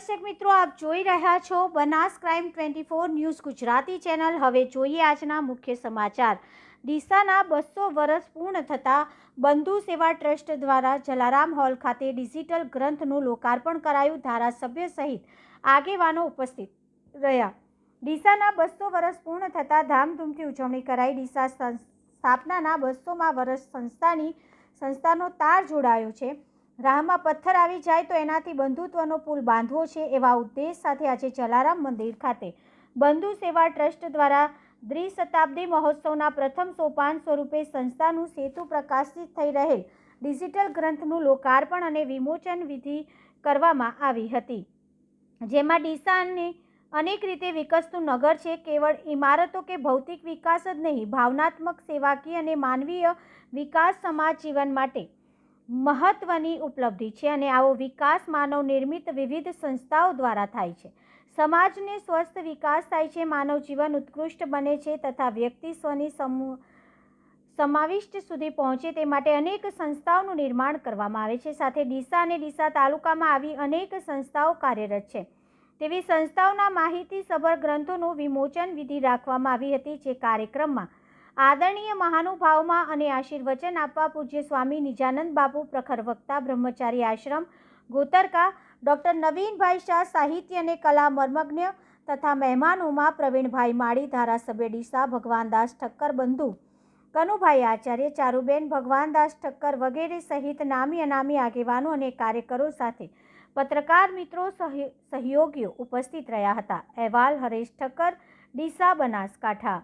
દર્શક મિત્રો, આપ જોઈ રહ્યા છો Banas crime 24 news Gujarati channel. હવે જોઈએ આજના મુખ્ય સમાચાર। ડીસાના 200 વર્ષ પૂર્ણ થતા બંધુ સેવા ટ્રસ્ટ દ્વારા જલારામ હોલ ખાતે ડિજિટલ ગ્રંથનું લોકાર્પણ કરાયું। ધારાસભ્ય સહિત આગેવાનો ઉપસ્થિત રહ્યા। ડીસાના 200 વર્ષ પૂર્ણ થતા ધામધૂમથી ઉજવણી કરાઈ। ડીસા સ્થાપનાના 200મા વર્ષ સંસ્થાનો તાર જોડાયો છે। રાહમાં પથ્થર આવી જાય તો એનાથી બંધુત્વનો પુલ બાંધવો છે, એવા ઉદ્દેશ સાથે આજે જલારામ મંદિર ખાતે બંધુ સેવા ટ્રસ્ટ દ્વારા દ્વિશતાબ્દી મહોત્સવના પ્રથમ સોપાન સ્વરૂપે સંસ્થાનું સેતુ પ્રકાશિત થઈ રહેલ ડિજિટલ ગ્રંથનું લોકાર્પણ અને વિમોચન વિધિ કરવામાં આવી હતી, જેમાં ડીસાને અનેક રીતે વિકસતું નગર છે। કેવળ ઇમારતો કે ભૌતિક વિકાસ જ નહીં, ભાવનાત્મક, સેવાકીય અને માનવીય વિકાસ સમાજ જીવન માટે મહત્વની ઉપલબ્ધિ છે અને આવો વિકાસ માનવ નિર્મિત વિવિધ સંસ્થાઓ દ્વારા થાય છે। સમાજને સ્વસ્થ વિકાસ થાય છે, માનવ જીવન ઉત્કૃષ્ટ બને છે તથા વ્યક્તિ સ્વની સમાવિષ્ટ સુધી પહોંચે તે માટે અનેક સંસ્થાઓનું નિર્માણ કરવામાં આવે છે। સાથે ડીસા અને ડીસા તાલુકામાં આવી અનેક સંસ્થાઓ કાર્યરત છે, તેવી સંસ્થાઓના માહિતીસભર ગ્રંથોનું વિમોચન વિધિ રાખવામાં આવી હતી, જે કાર્યક્રમમાં આદરણીય મહાનુભાવમાં અને આશીર્વચન આપવા પૂજ્ય સ્વામી નિજાનંદ બાપુ, પ્રખર વક્તા બ્રહ્મચારી આશ્રમ ગોતરકા ડૉક્ટર નવીનભાઈ શાહ, સાહિત્ય અને કલા મર્મજ્ઞ તથા મહેમાનોમાં પ્રવીણભાઈ માળી, ધારાસભ્ય ડીસા ભગવાનદાસ ઠક્કર, બંધુ કનુભાઈ આચાર્ય, ચારુબેન ભગવાનદાસ ઠક્કર વગેરે સહિત નામી અનામી આગેવાનો અને કાર્યકરો સાથે પત્રકાર મિત્રો, સહયોગીઓ ઉપસ્થિત રહ્યા હતા। અહેવાલ હરેશ ઠક્કર, ડીસા, બનાસકાંઠા।